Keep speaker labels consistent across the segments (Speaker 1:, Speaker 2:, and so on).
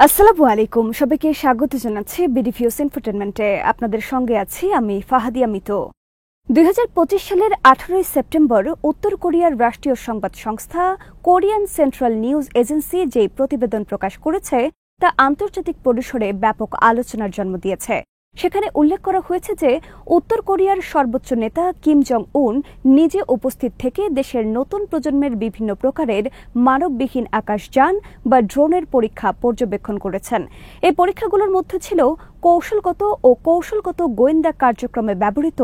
Speaker 1: আসসালামু আলাইকুম, সবাইকে স্বাগত জানাচ্ছি বিডিভিউস ইনফোটেনমেন্টে। আপনাদের সঙ্গে আছি আমি ফাহাদিয়া মিতো। 2025 সালের 18 সেপ্টেম্বর উত্তর কোরিয়ার রাষ্ট্রীয় সংবাদ সংস্থা কোরিয়ান সেন্ট্রাল নিউজ এজেন্সি যে প্রতিবেদন প্রকাশ করেছে তা আন্তর্জাতিক পরিসরে ব্যাপক আলোচনার জন্ম দিয়েছে। সেখানে উল্লেখ করা হয়েছে যে উত্তর কোরিয়ার সর্বোচ্চ নেতা কিম জং উন নিজে উপস্থিত থেকে দেশের নতুন প্রজন্মের বিভিন্ন প্রকারের মানববিহীন আকাশযান বা ড্রোনের পরীক্ষা পর্যবেক্ষণ করেছেন। এই পরীক্ষাগুলোর মধ্যে ছিল কৌশলগত গোয়েন্দা কার্যক্রমে ব্যবহৃত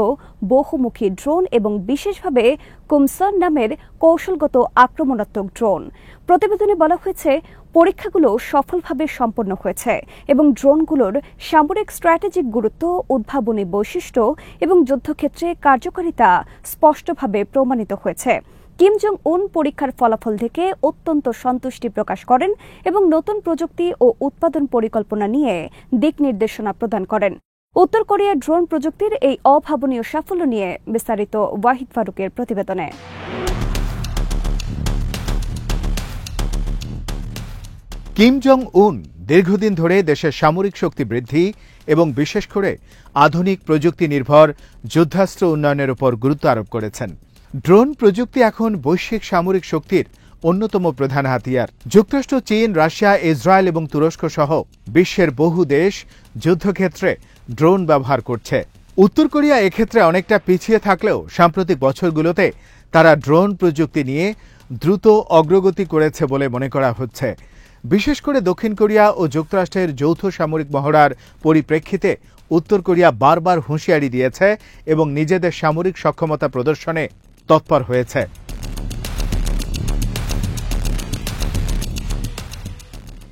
Speaker 1: বহুমুখী ড্রোন এবং বিশেষভাবে কুমসন নামের কৌশলগত আক্রমণাত্মক ড্রোন। প্রতিবেদনে বলা হয়েছে পরীক্ষাগুলো সফলভাবে সম্পন্ন হয়েছে এবং ড্রোনগুলোর সামরিক স্ট্র্যাটেজিক গুরুত্ব, উদ্ভাবনী বৈশিষ্ট্য এবং যুদ্ধক্ষেত্রে কার্যকারিতা স্পষ্টভাবে প্রমাণিত হয়েছে। কিম জং উন পরীক্ষার ফলাফল থেকে অত্যন্ত সন্তুষ্টি প্রকাশ করেন এবং নতুন প্রযুক্তি ও উৎপাদন পরিকল্পনা নিয়ে দিক নির্দেশনা প্রদান করেন। উত্তর কোরিয়ার ড্রোন প্রযুক্তির এই অভাবনীয় সাফল্য নিয়ে বিস্তারিত ওয়াহিদ ফারুকের প্রতিবেদনে।
Speaker 2: কিম জং উন দীর্ঘদিন ধরে দেশের সামরিক শক্তি বৃদ্ধি এবং বিশেষ করে আধুনিক প্রযুক্তি নির্ভর যুদ্ধাস্ত্র উন্নয়নের উপর গুরুত্ব আরোপ করেছেন। ড্রোন প্রযুক্তি এখন বৈশ্বিক সামরিক শক্তির অন্যতম প্রধান হাতিয়ার। যুক্তরাষ্ট্র, চীন, রাশিয়া, ইসরায়েল এবং তুরস্ক সহ বিশ্বের বহু দেশ যুদ্ধক্ষেত্রে ড্রোন ব্যবহার করছে। উত্তর কোরিয়া এক্ষেত্রে অনেকটা পিছিয়ে থাকলেও সাম্প্রতিক বছরগুলোতে তারা ড্রোন প্রযুক্তি নিয়ে দ্রুত অগ্রগতি করেছে বলে মনে করা হচ্ছে। বিশেষ করে দক্ষিণ কোরিয়া ও যুক্তরাষ্ট্রের যৌথ সামরিক মহড়ার পরিপ্রেক্ষিতে উত্তর কোরিয়া বারবার হুঁশিয়ারি দিয়েছে এবং নিজেদের সামরিক সক্ষমতা প্রদর্শনে তৎপর হয়েছে।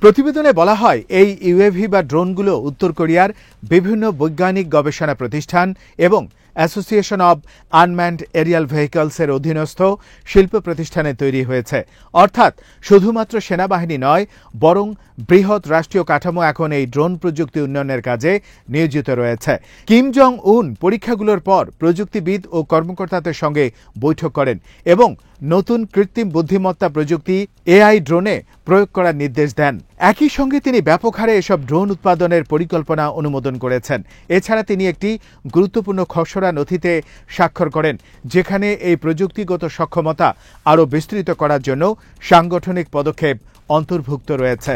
Speaker 2: প্রতিবেদনে বলা হয়, এই ইউএভি বা ড্রোনগুলো উত্তর কোরিয়ার বিভিন্ন বৈজ্ঞানিক গবেষণা প্রতিষ্ঠান এবং অ্যাসোসিয়েশন অব আনম্যান্ড এরিয়াল ভেহিকলসের অধীনস্থ শিল্প প্রতিষ্ঠানে তৈরি হয়েছে। অর্থাৎ শুধুমাত্র সেনাবাহিনী নয়, বরং বৃহৎ রাষ্ট্রীয় কাঠামো এখন এই ড্রোন প্রযুক্তি উন্নয়নের কাজে নিয়োজিত রয়েছে। কিম জং উন পরীক্ষাগুলোর পর প্রযুক্তিবিদ ও কর্মকর্তাদের সঙ্গে বৈঠক করেন এবং নতুন কৃত্রিম বুদ্ধিমত্তা প্রযুক্তি এআই ড্রোনে প্রয়োগ করার নির্দেশ দেন। একই সঙ্গে তিনি ব্যাপক হারে এসব ড্রোন উৎপাদনের পরিকল্পনা অনুমোদন করেছেন। এছাড়া তিনি একটি গুরুত্বপূর্ণ খসড়া নথিতে স্বাক্ষর করেন, যেখানে এই প্রযুক্তিগত সক্ষমতা আরও বিস্তৃত করার জন্য সাংগঠনিক পদক্ষেপ অন্তর্ভুক্ত রয়েছে।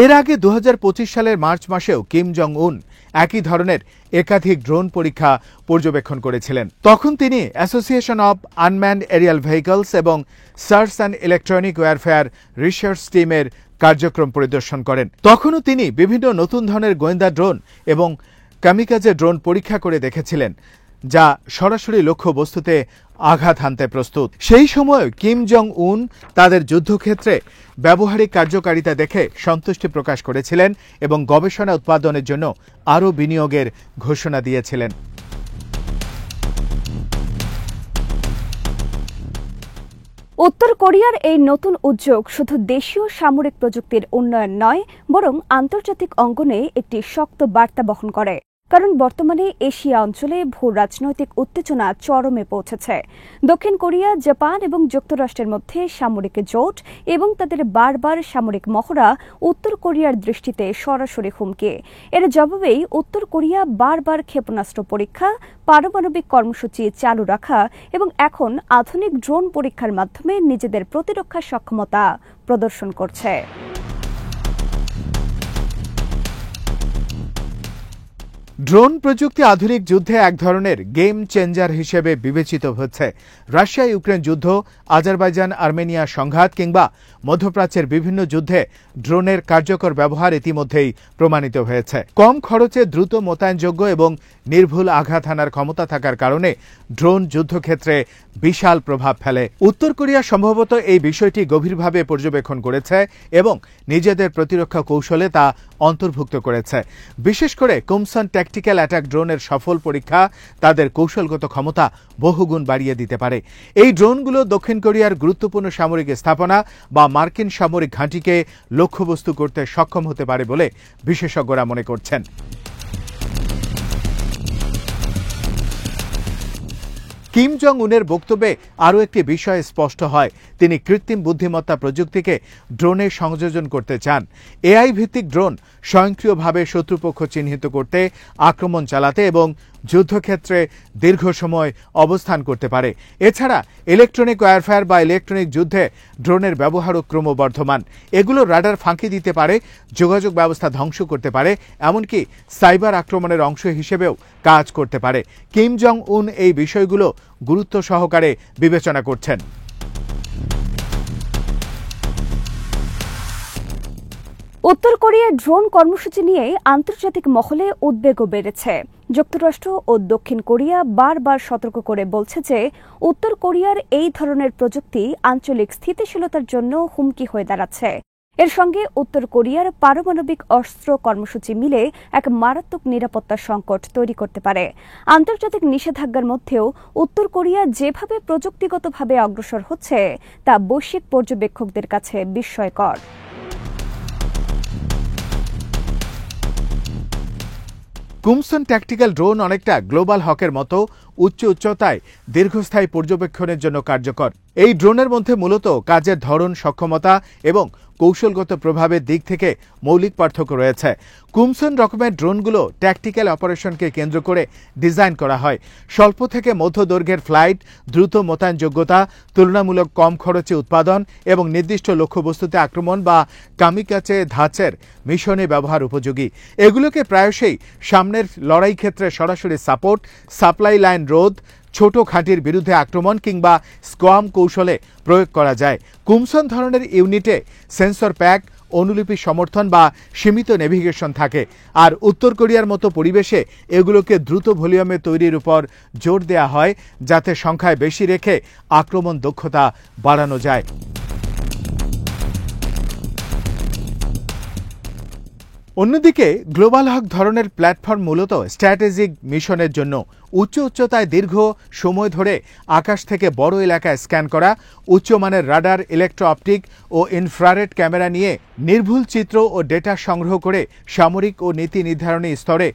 Speaker 2: এর আগে 2025 সালের মার্চ মাসেও কিম জং উন একই ধরনের একাধিক ড্রোন পরীক্ষা পর্যবেক্ষণ করেছিলেন। তখন তিনি association of unmanned aerial vehicles এবং search and electronic warfare research টিমের কার্যক্রম পরিদর্শন করেন। তখনও তিনি বিভিন্ন নতুন ধরনের গোয়েন্দা ড্রোন এবং কামিকাজে ড্রোন পরীক্ষা করে দেখেছিলেন, যা সরাসরি লক্ষ্যবস্তুতে আঘাত হানতে প্রস্তুত। সেই সময় কিম জং উন তাদের যুদ্ধক্ষেত্রে ব্যবহারিক কার্যকারিতা দেখে সন্তুষ্টি প্রকাশ করেছিলেন এবং গবেষণা উৎপাদনের জন্য আরও বিনিয়োগের ঘোষণা দিয়েছিলেন।
Speaker 1: উত্তর কোরিয়ার এই নতুন উদ্যোগ শুধু দেশীয় সামরিক প্রযুক্তির উন্নয়ন নয়, বরং আন্তর্জাতিক অঙ্গনে একটি শক্ত বার্তা বহন করে। কারণ বর্তমানে এশিয়া অঞ্চলে ভূ রাজনৈতিক উত্তেজনা চরমে পৌঁছেছে। দক্ষিণ কোরিয়া, জাপান এবং যুক্তরাষ্ট্রের মধ্যে সামরিক জোট এবং তাদের বারবার সামরিক মহড়া উত্তর কোরিয়ার দৃষ্টিতে সরাসরি হুমকি। এর জবাবেই উত্তর কোরিয়া বারবার ক্ষেপণাস্ত্র পরীক্ষা, পারমাণবিক কর্মসূচি চালু রাখা এবং এখন আধুনিক ড্রোন পরীক্ষার মাধ্যমে নিজেদের প্রতিরক্ষা সক্ষমতা প্রদর্শন করছে।
Speaker 2: ড্রোন প্রযুক্তি আধুনিক যুদ্ধে এক ধরনের গেম চেঞ্জার হিসেবে বিবেচিত হচ্ছে। রাশিয়া ইউক্রেন যুদ্ধ, আজারবাইজান আর্মেনিয়া সংঘাত কিংবা মধ্যপ্রাচ্যের বিভিন্ন যুদ্ধে ড্রোনের কার্যকর ব্যবহার ইতিমধ্যেই প্রমাণিত হয়েছে। কম খরচে দ্রুত মোতায়েনযোগ্য এবং নির্ভুল আঘাত হানার ক্ষমতা থাকার কারণে ড্রোন যুদ্ধক্ষেত্রে বিশাল প্রভাব ফেলে। উত্তর কোরিয়া সম্ভবত এই বিষয়টি গভীরভাবে পর্যবেক্ষণ করেছে এবং নিজেদের প্রতিরক্ষা কৌশলে তা অন্তর্ভুক্ত করেছে। বিশেষ করে কুমসন ট্যাকটিক্যাল অ্যাটাক ড্রোনের সফল পরীক্ষা তাদের কৌশলগত ক্ষমতা বহুগুণ বাড়িয়ে দিতে পারে। এই ড্রোনগুলো দক্ষিণ কোরিয়ার গুরুত্বপূর্ণ সামরিক স্থাপনা বা মার্কিন সামরিক ঘাঁটিকে লক্ষ্যবস্তু করতে সক্ষম হতে পারে বলে বিশেষজ্ঞরা মনে করছেন। কিম জং উনের বক্তব্যে আরও একটি বিষয় স্পষ্ট হয়, তিনি কৃত্রিম বুদ্ধিমত্তা প্রযুক্তিকে ড্রোনে সংযোজন করতে চান। এআই ভিত্তিক ড্রোন স্বয়ংক্রিয়ভাবে শত্রুপক্ষ চিহ্নিত করতে, আক্রমণ চালাতে এবং যুদ্ধক্ষেত্রে দীর্ঘ সময় অবস্থান করতে পারে। এছাড়া ইলেকট্রনিক ওয়ারফেয়ার বা ইলেকট্রনিক যুদ্ধে ড্রোনের ব্যবহারও ক্রমবর্ধমান। এগুলো রাডার ফাঁকি দিতে পারে, যোগাযোগ ব্যবস্থা ধ্বংস করতে পারে, এমনকি সাইবার আক্রমণের অংশ হিসেবেও কাজ করতে পারে। কিম জং উন এই বিষয়গুলো গুরুত্ব সহকারে বিবেচনা করছেন।
Speaker 1: উত্তর কোরিয়ার ড্রোন কর্মসূচি নিয়ে আন্তর্জাতিক মহলে উদ্বেগও বেড়েছে। যুক্তরাষ্ট্র ও দক্ষিণ কোরিয়া বারবার সতর্ক করে বলছে যে উত্তর কোরিয়ার এই ধরনের প্রযুক্তি আঞ্চলিক স্থিতিশীলতার জন্য হুমকি হয়ে দাঁড়াচ্ছে। এর সঙ্গে উত্তর কোরিয়ার পারমাণবিক অস্ত্র কর্মসূচি মিলে এক মারাত্মক নিরাপত্তা সংকট তৈরি করতে পারে। আন্তর্জাতিক নিষেধাজ্ঞার মধ্যেও উত্তর কোরিয়া যেভাবে প্রযুক্তিগতভাবে অগ্রসর হচ্ছে তা বৈশ্বিক পর্যবেক্ষকদের কাছে বিস্ময়কর।
Speaker 2: কুমসন ট্যাকটিক্যাল ড্রোন অনেকটা গ্লোবাল হকের মতো উচ্চতায় দীর্ঘস্থায়ী পর্যবেক্ষণের জন্য কার্যকর। এই ড্রোনের মধ্যে মূলত কাজের ধরন, সক্ষমতা এবং কৌশলগত প্রভাবের দিক থেকে মৌলিক পার্থক্য রয়েছে। কুমসন রকমের ড্রোনগুলো ট্যাকটিক্যাল অপারেশনকে কেন্দ্র করে ডিজাইন করা হয়। স্বল্প থেকে মধ্য দৈর্ঘ্যের ফ্লাইট, দ্রুত মোতায়েনযোগ্যতা, তুলনামূলক কম খরচে উৎপাদন এবং নির্দিষ্ট লক্ষ্যবস্তুতে আক্রমণ বা কামিকাচে ধাঁচের মিশনে ব্যবহার উপযোগী। এগুলোকে প্রায়শই সামনের লড়াই ক্ষেত্রে সরাসরি সাপোর্ট, সাপ্লাই লাইন রোধ, ছোট ঘাঁটির বিরুদ্ধে আক্রমণ কিংবা স্কোয়াম কৌশলে প্রয়োগ করা যায়। কুমসন ধরনের ইউনিটে সেন্সর প্যাক, অনুলিপি সমর্থন বা সীমিত নেভিগেশন থাকে। আর উত্তর কোরিয়ার মতো পরিবেশে এগুলোকে দ্রুত ভলিউমে তৈরির উপর জোর দেওয়া হয়, যাতে সংখ্যায় বেশি রেখে আক্রমণ দক্ষতা বাড়ানো যায়। অন্যদিকে গ্লোবাল হক ধরনের প্ল্যাটফর্ম মূলত স্ট্র্যাটেজিক মিশনের জন্য। উচ্চতায় দীর্ঘ সময় ধরে আকাশ থেকে বড় এলাকায় স্ক্যান করা, উচ্চমানের রাডার, ইলেকট্রো অপটিক ও ইনফ্রারেড ক্যামেরা নিয়ে নির্ভুল চিত্র ও ডেটা সংগ্রহ করে সামরিক ও নীতি নির্ধারণী স্তরে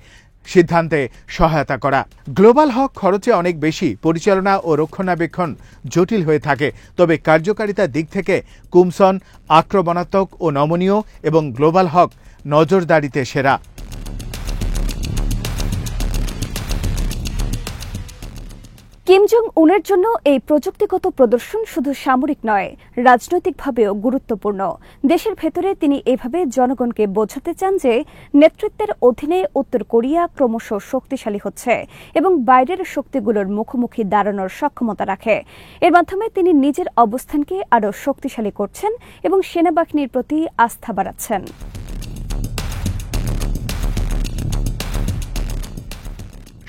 Speaker 2: সিদ্ধান্তে সহায়তা করা। গ্লোবাল হক খরচে অনেক বেশি, পরিচালনা ও রক্ষণাবেক্ষণ জটিল হয়ে থাকে। তবে কার্যকারিতার দিক থেকে কুমসন আক্রমণাত্মক ও নমনীয় এবং গ্লোবাল হক নজরদারিতে সেরা।
Speaker 1: কিম জং উনের জন্য এই প্রযুক্তিগত প্রদর্শন শুধু সামরিক নয়, রাজনৈতিকভাবেও গুরুত্বপূর্ণ। দেশের ভেতরে তিনি এভাবে জনগণকে বোঝাতে চান যে নেতৃত্বের অধীনে উত্তর কোরিয়া ক্রমশ শক্তিশালী হচ্ছে এবং বাইরের শক্তিগুলোর মুখোমুখি দাঁড়ানোর সক্ষমতা রাখে। এর মাধ্যমে তিনি নিজের অবস্থানকে আরও শক্তিশালী করছেন এবং সেনাবাহিনীর প্রতি আস্থা বাড়াচ্ছেন।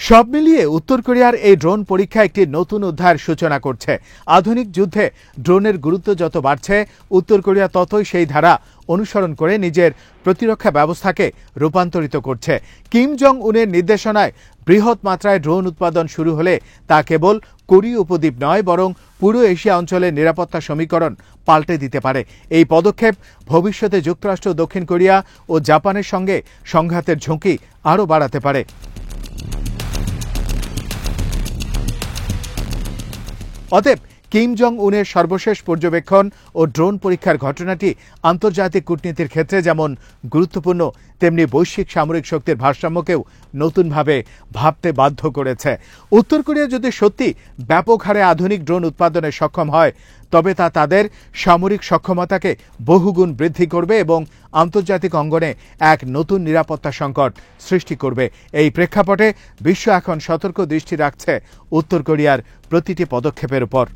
Speaker 2: সব মিলিয়ে উত্তর কোরিয়ার এই ড্রোন পরীক্ষা একটি নতুন অধ্যায়ের সূচনা করছে। আধুনিক যুদ্ধে ড্রোনের গুরুত্ব যত বাড়ছে, উত্তর কোরিয়া ততই সেই ধারা অনুসরণ করে নিজের প্রতিরক্ষা ব্যবস্থাকে রূপান্তরিত করছে। কিম জং উনের নির্দেশনায় বৃহৎ মাত্রায় ড্রোন উৎপাদন শুরু হলে তা কেবল কোরীয় উপদ্বীপ নয়, বরং পুরো এশিয়া অঞ্চলের নিরাপত্তা সমীকরণ পাল্টে দিতে পারে। এই পদক্ষেপ ভবিষ্যতে যুক্তরাষ্ট্র, দক্ষিণ কোরিয়া ও জাপানের সঙ্গে সংঘাতের ঝুঁকি আরও বাড়াতে পারে। অতএব কিম জং উনের সর্বশেষ পর্যবেক্ষণ ও ড্রোন পরীক্ষার ঘটনাটি আন্তর্জাতিক কূটনীতির ক্ষেত্রে যেমন গুরুত্বপূর্ণ, তেমনি বৈশ্বিক সামরিক শক্তির ভারসাম্যকেও নতুনভাবে ভাবতে বাধ্য করেছে। উত্তর কোরিয়া যদি সত্যি ব্যাপক হারে আধুনিক ড্রোন উৎপাদনে সক্ষম হয়, তবে তা তাদের সামরিক সক্ষমতাকে বহুগুণ বৃদ্ধি করবে এবং আন্তর্জাতিক অঙ্গনে এক নতুন নিরাপত্তা সংকট সৃষ্টি করবে। এই প্রেক্ষাপটে বিশ্ব এখন সতর্ক দৃষ্টি রাখছে উত্তর কোরিয়ার প্রতিটি পদক্ষেপের উপর।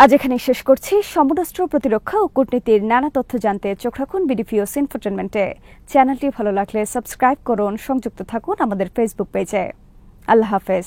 Speaker 1: আজ এখানে শেষ করছি। সমরাষ্ট্র, প্রতিরক্ষা ও কূটনীতির নানা তথ্য জানতে চোখ রাখুন বিডিপিওস ইনফোটেনমেন্টে। চ্যানেলটি ভালো লাগলে সাবস্ক্রাইব করুন, সংযুক্ত থাকুন আমাদের ফেসবুক পেজে। আল্লাহ হাফেজ।